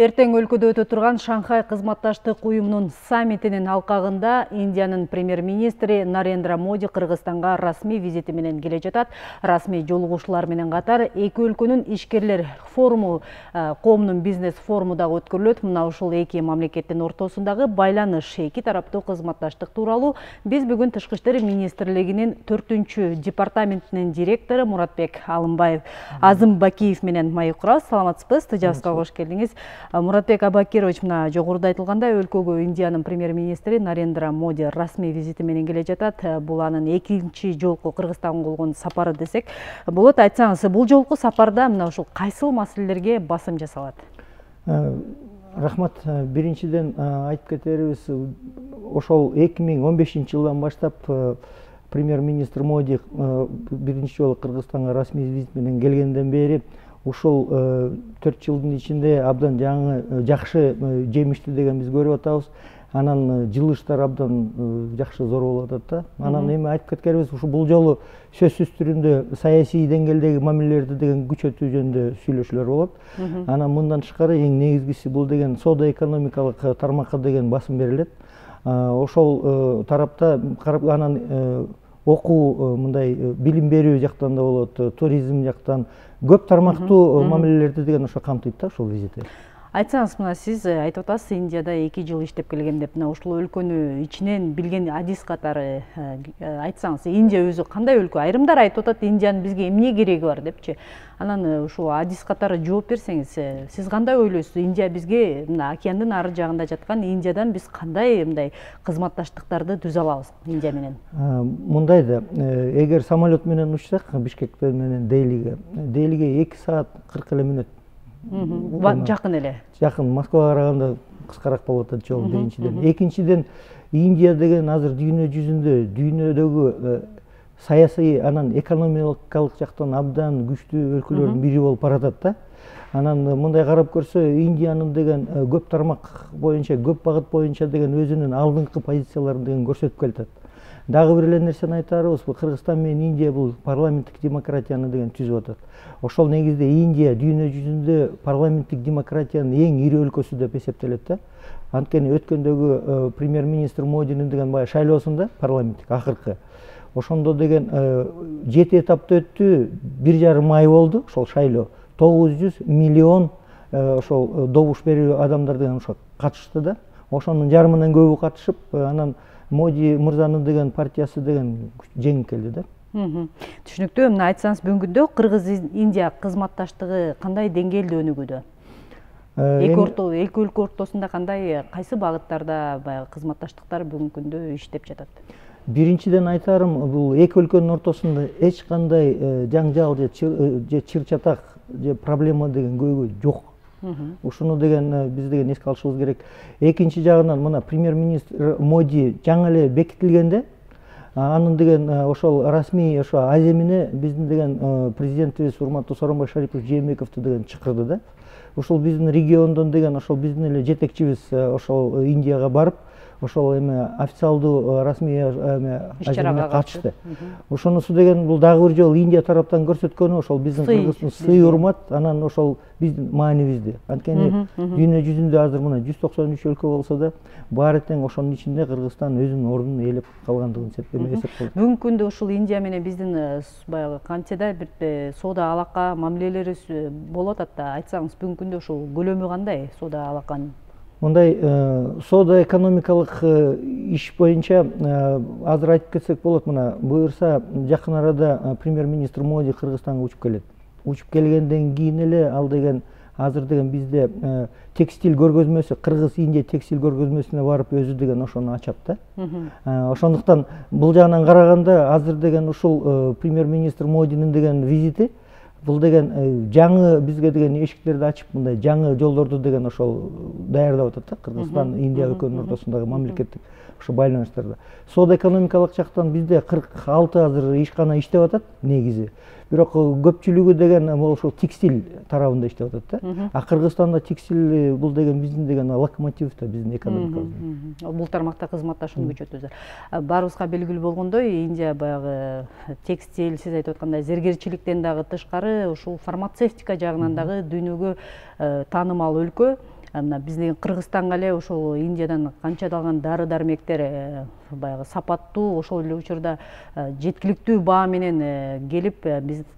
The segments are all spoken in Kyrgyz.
Эртең өлкөдө өтө турган Шанхай кызматташтык уюмунун саммитинин алкагында Индиянын премьер-министри Нарендра Моди Кыргызстанга расмий визити менен келе жатат. Расмий жолугушуулар менен катар эки өлкөнүн ишкерлер форуму, коомдун бизнес форуму дагы өткөрүлөт. Мына ушул эки мамлекеттин ортосундагы байланыш, эки тараптуу кызматташтык тууралуу биз бүгүн Тышкы иштер министрлигинин 4-чү департаментинин директору Муратбек Азымбакиев менен маек курабыз. Саламатсызбы? Студиябызга кош келдиңиз. Муратбек Абакирович, мына жогоруда айтылгандай, өлкөгө Индиянын премьер-министри Нарендра Моди расмий визити менен келе жатат. Бул анын экинчи жолку Кыргызстанга болгон сапары десек болот. Айтсаңыз, бул жолку сапарда мына ушул кайсыл маселелерге басым жасалат? Рахмат. Биринчиден айтып кетерибиз, ошол 2015-жылдан баштап премьер-министр Моди биринчи жолу Кыргызстанга расмий визит менен келгенден бери ушул 4 жылдын ичинде абдан жакшы жемиштүү деген биз көрүп атабыз. Анан жылыштар абдан жакшы зор болуп атат да. Анан эми айтып кеткенибиз, ушу бул жолу сөзсүз түрүндө саясий деңгээлдеги мамилелерди деген күчөтүү жөнүндө сүйлөшүүлөр болот. Анан мындан тышкары эң негизгиси бул деген соода экономикалык тармакка деген басым берилет. Ошол тарапта анан окуу, мындай билим берүү жактан да болот, туризм жактан көп тармактуу мамилелерди деген ошо камтыйт да ушул визит. Айтсаңыз, мына сиз айтып атасыз, Индияда 2 жыл иштеп келгем деп, мына ушул өлкөнү ичинен билген адис катары айтсаңыз, Индия өзү кандай өлкө? Айрымдар айтып атат, Индиянын бизге эмне кереги бар депчи. Анан ушул адис катары жооп берсеңиз, сиз кандай ойлойсуз? Индия бизге, мына океандын ары жагында жаткан Индиядан биз кандай мындай кызматташтыктарды түзө алабыз Индия менен? Мындай да, эгер самолет менен учсак, Бишкектен менен Делиге 2 саат 40 мүнөт. Жакын эле. Жакын, Москвага караганда кыскараак болуп атат жол, биринчиден. Экинчиден, Индия деген азыр дүйнө жүзүндө, дүйнөдөгү саясий, анан экономикалык жактан абдан күчтүү өлкөлөрдүн бири болуп баратат да. Анан мындай карап көрсө, Индиянын деген көп тармак боюнча, көп багыт боюнча деген өзүнүн алдыңкы позицияларын деген көрсөтүп келатат. Дагы бир эле нерсени айтарыбыз, Кыргызстан менен Индия бул парламенттик демократияны деген түзүп атат. Ошол негизде Индия дүйнө жүзүндө парламенттик демократиянын эң ири өлкөсү деп эсептелет да. Анткени өткөндөгү премьер-министр Модинин деген баягы шайлоосунда парламенттик акыркы ошондо деген 7 этапта өттү, 1,5 ай болду ошол шайлоо. 900 миллион ошол добуш берүү адамдар деген ошо катышты да. Ошонун жарымынан көбү катышып, анан Моди мырзанын деген партиясы деген жеңип келди да. Түшүнүктүү. Мына айтсаңыз, бүгүнкү күндө Кыргыз-Индия кызматташтыгы кандай деңгээлде өнүгүүдө? Эки өлкө ортосунда кандай, кайсы багыттарда баягы кызматташтыктар бүгүнкү күндө иштеп жатат? Биринчиден айтарым, бул эки өлкөнүн ортосунда эч кандай жаңжал же чыр чатак же проблема деген көйгөй жок. Ушуну деген биз деген эске алышыбыз керек. Экинчи жагынан, мына премьер-министр Моди жаңы эле бекитилгенде, анын деген ошол расмий ошо аземине биздин деген президентибиз урматтуу Сооронбай Шарипович Жээнбековду деген чакырды да. Ушул биздин региондон деген ошол биздин эле жетекчибиз ошол Индияга барып, ошол эме официалдуу расмий аземине катышты. Ошонусу деген бул дагы бир жолу Индия тараптан көрсөткөнү ошол биздин Кыргыздын сый урмат, анан ошол биздин маанибизди. Анткени дүйнө жүзүндө азыр мына 193 өлкө болсо да, баары тең ошонун ичинде Кыргызстан өзүнүн ордун ээлеп калгандыгын эсептейт. Бүгүнкү күндө ушул Индия менен биздин баягы кантседа бир соода алака мамилелерибиз болуп атат да. Айтсаңыз, бүгүнкү күндө ушул көлөмү кандай соода алаканын? Мындай соода экономикалык иш боюнча азыр айтып кетсек болот. Мына буюрса жакын арада премьер-министр Моди Кыргызстанга учуп келет. Учуп келгенден кийин эле ал деген азыр деген бизде текстиль көргөзмөсү, Кыргыз-Индия текстиль көргөзмөсүнө барып өзү деген ошону ачат да. Ошондуктан бул жагынан караганда азыр деген ушул премьер-министр Модинин деген визити бул деген жаңы бизге деген эшиктерди ачып, мындай жаңы жолдорду деген ошол даярдап атат да. Кыргызстан, Индия өлкөнүн ортосундагы мамлекеттик ошо байланыштарда. Соода экономикалык жактан бизде 46 азыр ишкана иштеп атат негизи. Бирок көпчүлүгү деген ошол текстиль тарабында иштеп атат да. А Кыргызстанда текстиль бул деген биздин деген локомотив да биздин экономикабыз. Бул тармакта кызматташууну күчөтөбүз. Баарыбызга белгилүү болгондой, Индия баягы текстиль, сиз айтып аткандай зергерчиликтен дагы тышкары ушул фармацевтика жагынан дагы дүйнөгө таанымал өлкө. мына биздин Кыргызстанга эле ошол Индиядан канчадаган дары дармектер баягы сапаттуу, ошол эле учурда жеткиликтүү баа менен келип,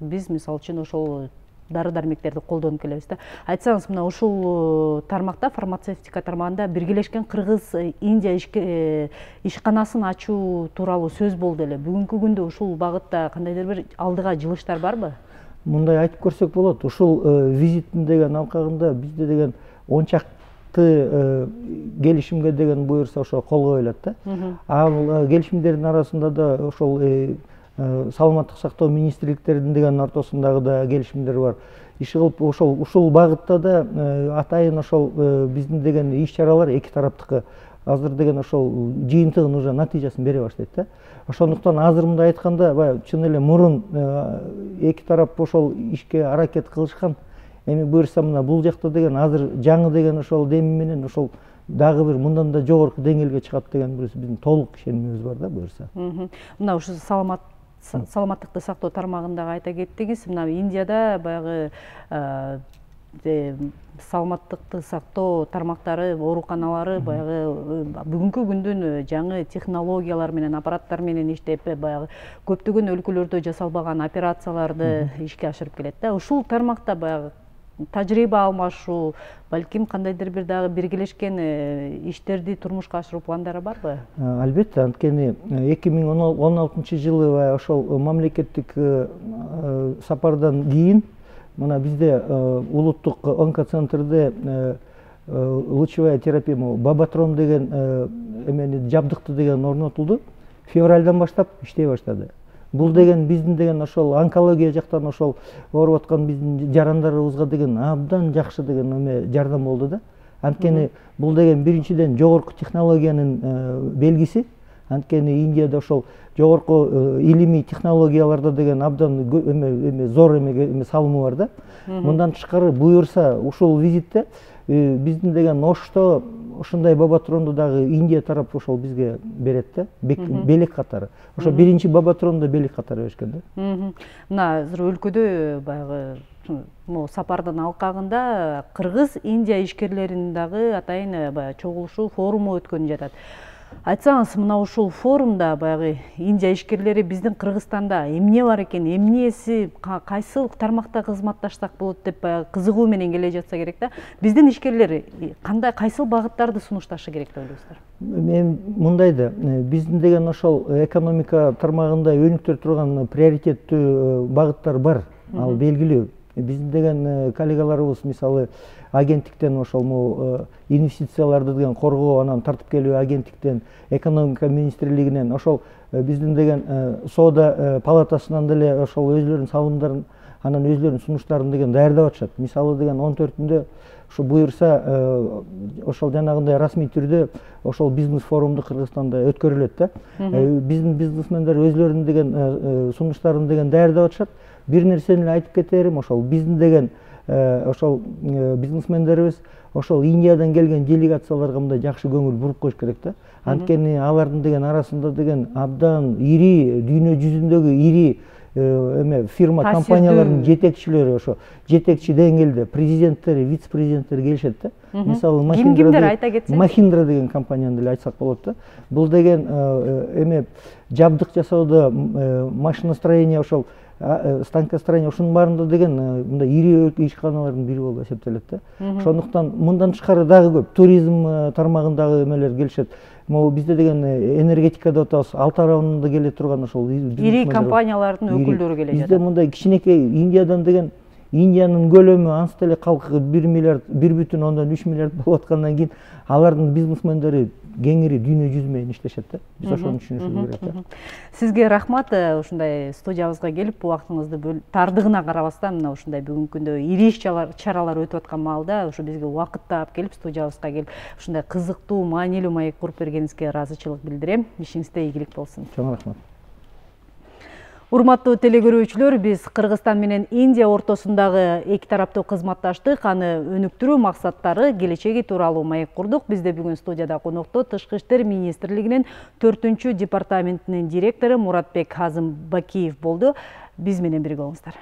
биз мисалы үчүн ошол дары дармектерди колдонуп келебиз да. Айтсаңыз, мына ушул тармакта, фармацевтика тармагында биргелешкен Кыргыз-Индия ишканасын ачуу тууралуу сөз болду эле. Бүгүнкү күндө ушул багытта кандайдыр бир алдыга жылыштар барбы? Мындай айтып көрсөк болот. Ушул визиттин деген алкагында бизде деген 10 чакты келишимге деген буюрса ошо кол коюлат да. Ал келишимдердин арасында да ошол саламаттык сактоо министрликтеринин деген ортосундагы да келишимдер бар. Иши кылып ушул багытта да атайын ошол биздин деген иш чаралар эки тараптыкы азыр деген ошол жыйынтыгын уже натыйжасын бере баштайт да. Ошондуктан азыр мындай айтканда, баягы чын эле мурун эки тарап ошол ишке аракет кылышкан. Эми буюрса мына бул жакта деген азыр жаңы деген ошол деми менен ошол дагы бир мындан да жогорку деңгээлге чыгат деген биздин толук ишенимибиз бар да буюрса. Мына ушу саламаттыкты сактоо тармагындагы айта кеттиңиз, мына Индияда баягы саламаттыкты сактоо тармактары, ооруканалары баягы бүгүнкү күндүн жаңы технологиялар менен, аппараттар менен иштеп, баягы көптөгөн өлкөлөрдө жасалбаган операцияларды ишке ашырып келет да. Ушул тармакта баягы тажрыйба алмашуу, балким кандайдыр бир дагы биргелешкен иштерди турмушка ашыруу пландары барбы? Албетте, анткени 2016-жылы ошол мамлекеттик сапардан кийин мына бизде улуттук онкоцентрде лучевая терапия, бабатрон деген эмени жабдыкты деген орнотулду. Февралдан баштап иштей баштады. Бул деген биздин деген ошол онкология жактан ошол ооруп аткан биздин жарандарыбызга деген абдан жакшы деген эме жардам болду да. Анткени бул деген биринчиден жогорку технологиянын белгиси. Анткени Индияда ошол жогорку илимий технологияларда деген абдан зор эме салымы бар да. Мындан тышкары буюрса ушул визитте биздин деген Ошто ошондой бабатронду дагы Индия тарап ошол бизге берет да, белек катары. Ошо биринчи бабатронду белек катары беришкен да. Мына азыр өлкөдө баягы сапардын алкагында Кыргыз-Индия ишкерлеринин дагы атайын баягы чогулушу, форуму өткөнү жатат. Айтсаңыз, мына ушул форумда баягы Индия ишкерлери биздин Кыргызстанда эмне бар экен, эмнеси, кайсыл тармакта кызматташсак болот деп баягы кызыгуу менен келе жатса керек да. Биздин ишкерлер кандай, кайсыл багыттарды сунушташы керек деп ойлойсуздар? Мен мындай да, биздин деген ошол экономика тармагында өнүктүрө турган приоритеттүү багыттар бар. Ал белгилүү. Биздин деген коллегаларыбыз мисалы агенттиктен ошол инвестицияларды деген коргоо, анан тартып келүү агенттиктен, экономика министрлигинен, ошол биздин деген соода палатасынан деле ошол өзлөрүнүн салымдарын, анан өзлөрүнүн сунуштарын деген даярдап атышат. Мисалы деген 14-үндө ушу буюрса ошол жанагындай расмий түрдө ошол бизнес форумду Кыргызстанда өткөрүлөт да. Биздин бизнесмендер өзлөрүнүн деген сунуштарын деген даярдап атышат. Бир нерсени эле айтып кетерим, ошол биздин деген ошол бизнесмендерибиз ошол Индиядан келген делегацияларга мындай жакшы көңүл буруп коюш керек да. Анткени алардын деген арасында деген абдан ири, дүйнө жүзүндөгү ири фирма компаниялардын жетекчилери, ошо жетекчи деңгээлде президенттери, вице-президенттери келишет да. Мисалы Махиндра деген компанияны деле айтсак болот да. Бул деген жабдык жасоодо, машиностроение, ошол станкостроение, ошонун баарында деген мындай ири ишканалардын бири болуп эсептелет да. Ошондуктан мындан тышкары дагы көп туризм тармагындагы эмелер келишет. Бизде деген энергетика деп атабыз, ал тарабында келе турган ошол ири компаниялардын өкүлдөрү келе жатат. Бизде мындай кичинекей Индиядан деген, Индиянын көлөмү анча эле калкы 1 миллиард, 1,3 миллиард болуп аткандан кийин алардын бизнесмендери кеңири дүйнө жүзү менен иштешет да. Биз ошону түшүнүшүбүз керек да. Сизге рахмат, ушундай студиябызга келип, убактыңызды тардыгына карабастан мына ушундай бүгүнкү күндө ири иш-чаралар өтүп аткан маалда ушу бизге убакыт таап келип, студиябызга келип, ушундай кызыктуу, маанилүү маек куруп бергениңизге ыраазычылык билдирем. Ишиңизде ийгилик болсун. Чоң рахмат. Урматтуу телекөрүүчүлөр, биз Кыргызстан менен Индия ортосундагы эки тараптуу кызматташтык, аны өнүктүрүү максаттары, келечеги тууралуу маек курдук. Бизде бүгүн студияда конокто Тышкы иштер министрлигинин 4-департаментинин директору Муратбек Азымбакиев болду. Биз менен бирге болуңуздар.